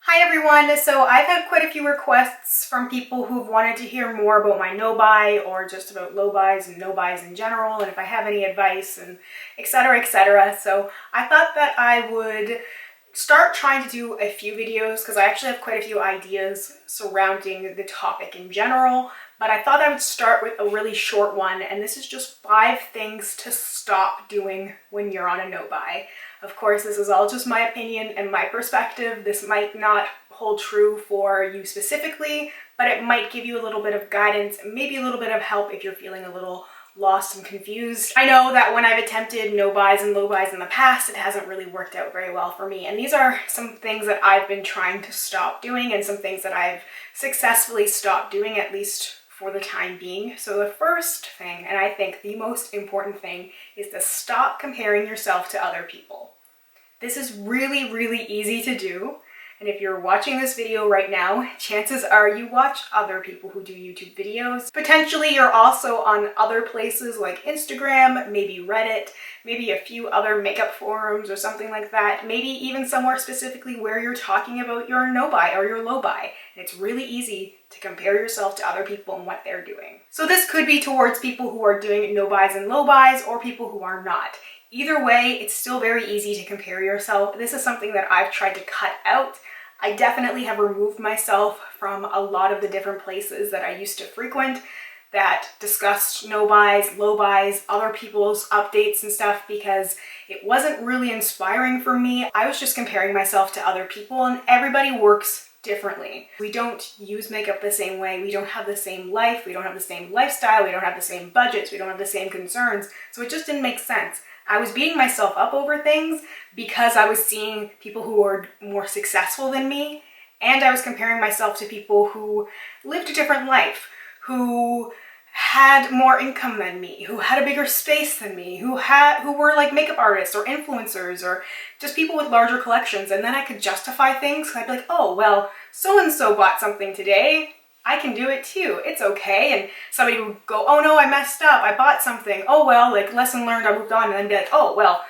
Hi everyone! So I've had quite a few requests from people who've wanted to hear more about my no-buy or just about low-buys and no-buys in general, and if I have any advice and etc, etc. So I thought that I would start trying to do a few videos because I actually have quite a few ideas surrounding the topic in general, but I thought I would start with a really short one, and this is just 5 things to stop doing when you're on a no-buy. Of course, this is all just my opinion and my perspective. This might not hold true for you specifically, but it might give you a little bit of guidance and maybe a little bit of help if you're feeling a little lost and confused. I know that when I've attempted no-buys and low-buys in the past, it hasn't really worked out very well for me. And these are some things that I've been trying to stop doing and some things that I've successfully stopped doing, at least for the time being. So the first thing, and I think the most important thing, is to stop comparing yourself to other people. This is really, really easy to do. And if you're watching this video right now, chances are you watch other people who do YouTube videos. Potentially you're also on other places like Instagram, maybe Reddit, maybe a few other makeup forums or something like that. Maybe even somewhere specifically where you're talking about your no-buy or your low-buy. And it's really easy to compare yourself to other people and what they're doing. So this could be towards people who are doing no-buys and low-buys or people who are not. Either way, it's still very easy to compare yourself. This is something that I've tried to cut out. I definitely have removed myself from a lot of the different places that I used to frequent that discussed no-buys, low-buys, other people's updates and stuff, because it wasn't really inspiring for me. I was just comparing myself to other people, and everybody works differently. We don't use makeup the same way. We don't have the same life. We don't have the same lifestyle. We don't have the same budgets. We don't have the same concerns. So it just didn't make sense. I was beating myself up over things because I was seeing people who were more successful than me, and I was comparing myself to people who lived a different life, who had more income than me, who had a bigger space than me, who were like makeup artists or influencers or just people with larger collections. And then I could justify things. I'd be like, oh, well, so-and-so bought something today. I can do it too. It's okay. And somebody would go, oh no, I messed up. I bought something. Oh well, like lesson learned, I moved on. And then be like, oh well,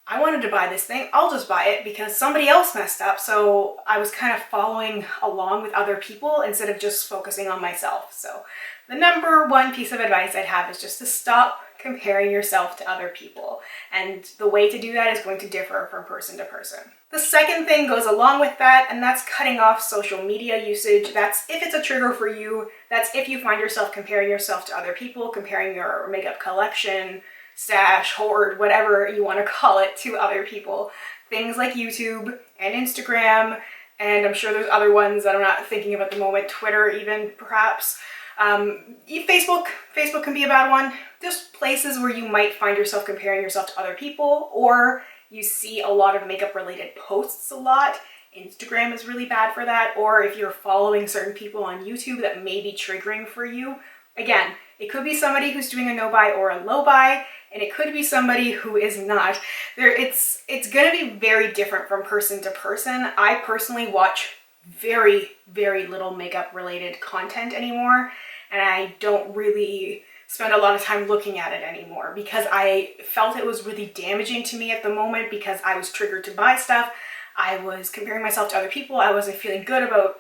I wanted to buy this thing. I'll just buy it because somebody else messed up. So I was kind of following along with other people instead of just focusing on myself. So the number one piece of advice I'd have is just to stop comparing yourself to other people. And the way to do that is going to differ from person to person. The second thing goes along with that, and that's cutting off social media usage. That's if it's a trigger for you. That's if you find yourself comparing yourself to other people, comparing your makeup collection, stash, hoard, whatever you want to call it, to other people. Things like YouTube and Instagram, and I'm sure there's other ones that I'm not thinking of at the moment, Twitter even perhaps. Facebook can be a bad one. Just places where you might find yourself comparing yourself to other people, or you see a lot of makeup related posts a lot. Instagram is really bad for that. Or if you're following certain people on YouTube that may be triggering for you. Again, it could be somebody who's doing a no-buy or a low-buy, and it could be somebody who is not. It's going to be very different from person to person. I personally watch very, very little makeup related content anymore, and I don't really spend a lot of time looking at it anymore because I felt it was really damaging to me at the moment because I was triggered to buy stuff. I was comparing myself to other people. I wasn't feeling good about,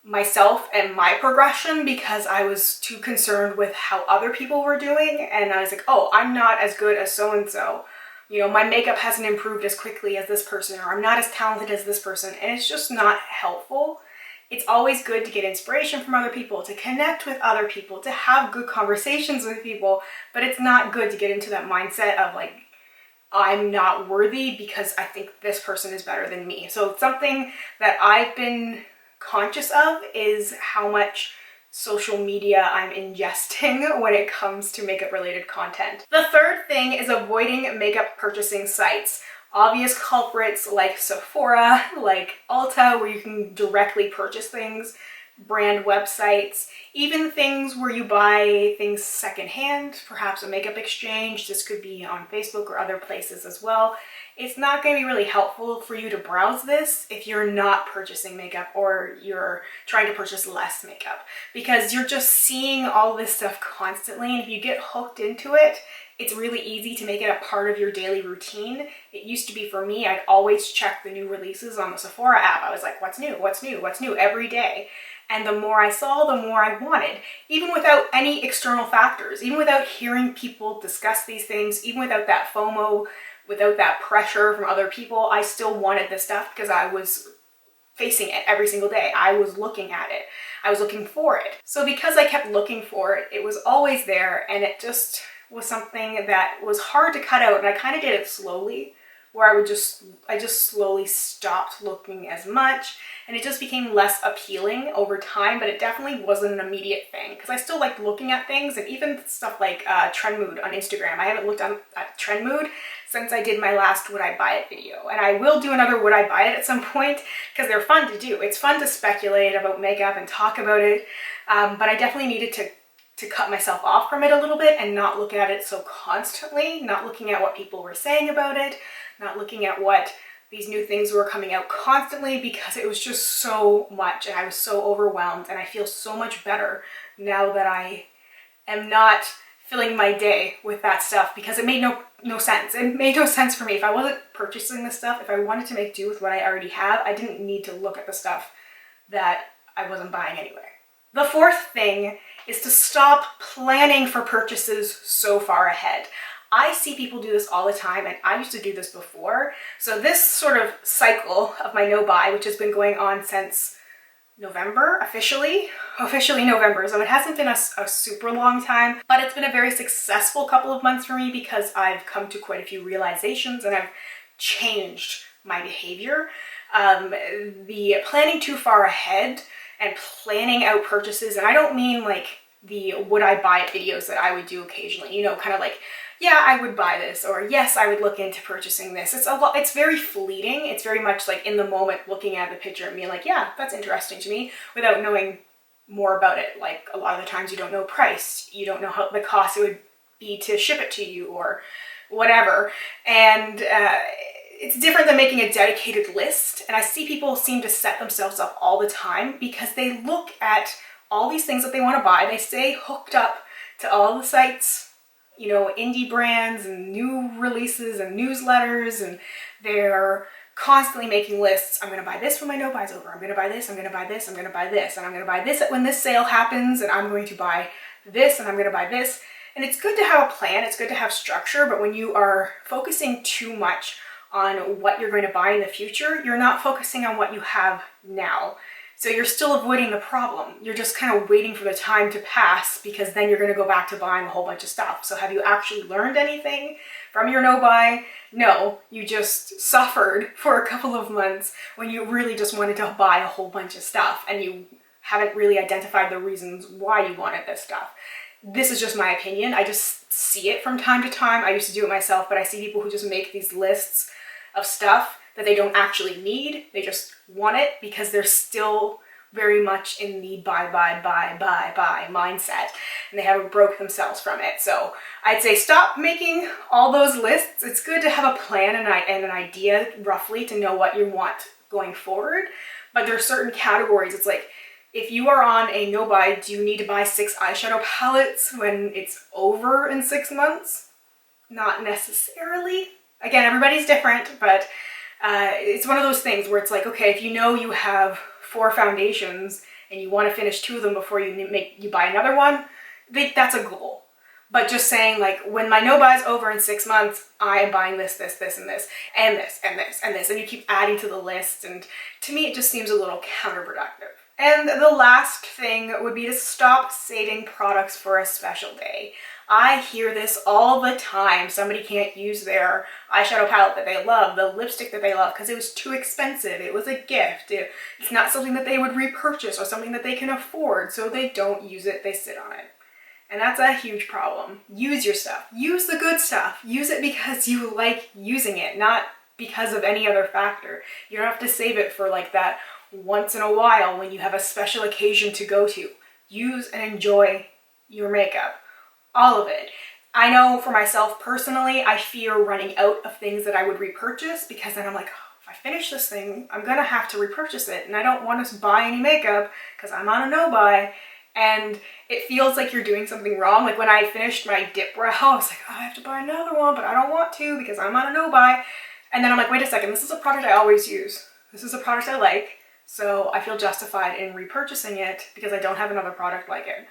myself and my progression because I was too concerned with how other people were doing. And I was like, oh, I'm not as good as so-and-so. My makeup hasn't improved as quickly as this person, or I'm not as talented as this person. And it's just not helpful. It's always good to get inspiration from other people, to connect with other people, to have good conversations with people, but it's not good to get into that mindset of like, I'm not worthy because I think this person is better than me. So something that I've been conscious of is how much social media I'm ingesting when it comes to makeup related content. The third thing is avoiding makeup purchasing sites. Obvious culprits like Sephora, like Ulta, where you can directly purchase things, brand websites, even things where you buy things secondhand, perhaps a makeup exchange. This could be on Facebook or other places as well. It's not going to be really helpful for you to browse this if you're not purchasing makeup or you're trying to purchase less makeup, because you're just seeing all this stuff constantly, and if you get hooked into it, it's really easy to make it a part of your daily routine. It used to be for me, I'd always check the new releases on the Sephora app. I was like, what's new, what's new, what's new every day. And the more I saw, the more I wanted, even without any external factors, even without hearing people discuss these things, even without that FOMO, without that pressure from other people. I still wanted this stuff because I was facing it every single day. I was looking at it. I was looking for it. So because I kept looking for it, it was always there, and it just was something that was hard to cut out. And I kind of did it slowly, where I just slowly stopped looking as much, and it just became less appealing over time. But it definitely wasn't an immediate thing, because I still liked looking at things, and even stuff like Trend Mood on Instagram. I haven't looked at Trend Mood since I did my last Would I Buy It video, and I will do another Would I Buy It at some point, because they're fun to do. It's fun to speculate about makeup and talk about it, but I definitely needed to cut myself off from it a little bit and not look at it so constantly, not looking at what people were saying about it, not looking at what these new things were coming out constantly, because it was just so much and I was so overwhelmed. And I feel so much better now that I am not filling my day with that stuff, because it made no sense. It made no sense for me. If I wasn't purchasing this stuff, if I wanted to make do with what I already have, I didn't need to look at the stuff that I wasn't buying anyway. The fourth thing is to stop planning for purchases so far ahead. I see people do this all the time, and I used to do this before. So this sort of cycle of my no buy, which has been going on since November, officially November. So it hasn't been a super long time, but it's been a very successful couple of months for me, because I've come to quite a few realizations and I've changed my behavior. The planning too far ahead and planning out purchases, and I don't mean like the Would I Buy It videos that I would do occasionally, you know, kind of like, yeah, I would buy this, or yes, I would look into purchasing this. It's very fleeting. It's very much like in the moment looking at the picture and being like, yeah, that's interesting to me, without knowing more about it. Like a lot of the times you don't know price, you don't know how the cost it would be to ship it to you or whatever. And it's different than making a dedicated list. And I see people seem to set themselves up all the time, because they look at all these things that they want to buy. They stay hooked up to all the sites, you know, indie brands and new releases and newsletters, and they're constantly making lists. I'm going to buy this when my no buy's over. I'm going to buy this. I'm going to buy this. I'm going to buy this. And I'm going to buy this when this sale happens. And I'm going to buy this, and I'm going to buy this. And it's good to have a plan. It's good to have structure. But when you are focusing too much on what you're going to buy in the future, you're not focusing on what you have now. So you're still avoiding the problem. You're just kind of waiting for the time to pass, because then you're going to go back to buying a whole bunch of stuff. So have you actually learned anything from your no buy? No, you just suffered for a couple of months when you really just wanted to buy a whole bunch of stuff, and you haven't really identified the reasons why you wanted this stuff. This is just my opinion. I just see it from time to time. I used to do it myself, but I see people who just make these lists of stuff that they don't actually need. They just want it because they're still very much in the buy mindset, and they haven't broke themselves from it. So I'd say stop making all those lists. It's good to have a plan and an idea roughly to know what you want going forward, but there are certain categories. It's like, if you are on a no buy, do you need to buy 6 eyeshadow palettes when it's over in 6 months? Not necessarily. Again, everybody's different, but it's one of those things where it's like, okay, if you know you have 4 foundations and you want to finish 2 of them before you buy another one, that's a goal. But just saying, like, when my no buy is over in 6 months, I am buying this, and this, and this, and this, and this, and you keep adding to the list, and to me it just seems a little counterproductive. And the last thing would be to stop saving products for a special day. I hear this all the time. Somebody can't use their eyeshadow palette that they love, the lipstick that they love, because it was too expensive. It was a gift. It's not something that they would repurchase or something that they can afford, so they don't use it. They sit on it. And that's a huge problem. Use your stuff. Use the good stuff. Use it because you like using it, not because of any other factor. You don't have to save it for like that once in a while when you have a special occasion to go to. Use and enjoy your makeup. All of it. I know for myself personally, I fear running out of things that I would repurchase, because then I'm like, oh, if I finish this thing, I'm gonna have to repurchase it, and I don't want to buy any makeup because I'm on a no buy, and it feels like you're doing something wrong. Like when I finished my dip brow, I was like, oh, I have to buy another one, but I don't want to because I'm on a no-buy. And then I'm like, wait a second, this is a product I always use. This is a product I like, so I feel justified in repurchasing it because I don't have another product like it.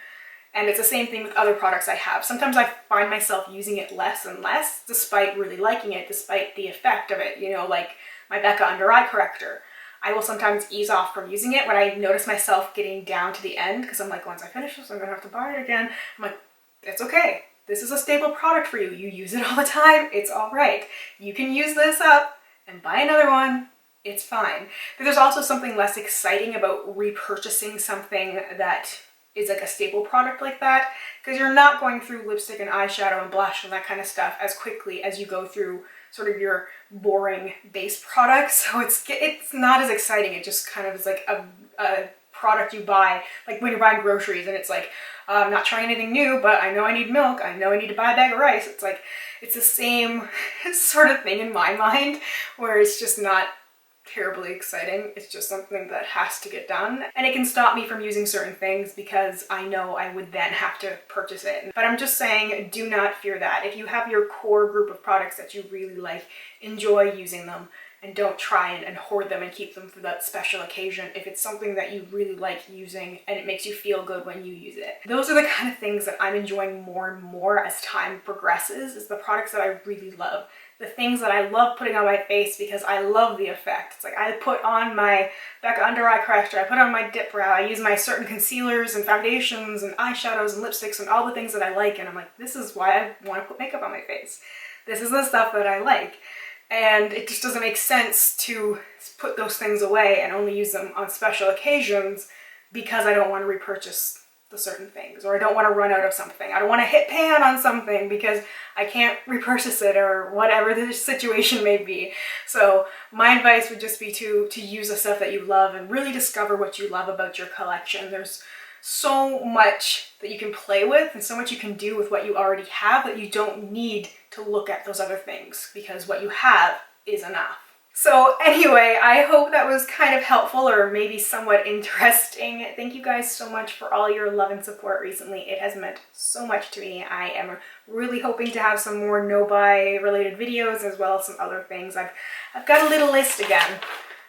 And it's the same thing with other products I have. Sometimes I find myself using it less and less, despite really liking it, despite the effect of it. You know, like my Becca under eye corrector. I will sometimes ease off from using it when I notice myself getting down to the end, because I'm like, once I finish this, I'm gonna have to buy it again. I'm like, it's okay. This is a stable product for you. You use it all the time. It's all right. You can use this up and buy another one. It's fine. But there's also something less exciting about repurchasing something that is like a staple product like that, because you're not going through lipstick and eyeshadow and blush and that kind of stuff as quickly as you go through sort of your boring base products. So it's not as exciting. It just kind of is like a product you buy, like when you're buying groceries and it's like, I'm not trying anything new, but I know I need milk. I know I need to buy a bag of rice. It's like, it's the same sort of thing in my mind, where it's just not terribly exciting. It's just something that has to get done, and it can stop me from using certain things because I know I would then have to purchase it. But I'm just saying, do not fear that. If you have your core group of products that you really like, enjoy using them, and don't try and hoard them and keep them for that special occasion if it's something that you really like using and it makes you feel good when you use it. Those are the kind of things that I'm enjoying more and more as time progresses, is the products that I really love. The things that I love putting on my face because I love the effect. It's like I put on my Becca under eye corrector, I put on my dip brow, I use my certain concealers and foundations and eyeshadows and lipsticks and all the things that I like, and I'm like, this is why I want to put makeup on my face. This is the stuff that I like. And it just doesn't make sense to put those things away and only use them on special occasions because I don't want to repurchase the certain things, or I don't want to run out of something. I don't want to hit pan on something because I can't repurchase it, or whatever the situation may be. So my advice would just be to use the stuff that you love and really discover what you love about your collection. There's so much that you can play with and so much you can do with what you already have that you don't need to look at those other things, because what you have is enough. So anyway, I hope that was kind of helpful or maybe somewhat interesting. Thank you guys so much for all your love and support recently. It has meant so much to me. I am really hoping to have some more no-buy related videos, as well as some other things. I've got a little list again.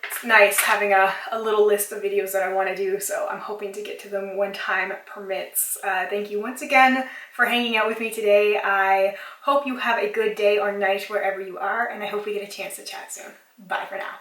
It's nice having a little list of videos that I want to do, so I'm hoping to get to them when time permits. Thank you once again for hanging out with me today. I hope you have a good day or night wherever you are, and I hope we get a chance to chat soon. Bye for now.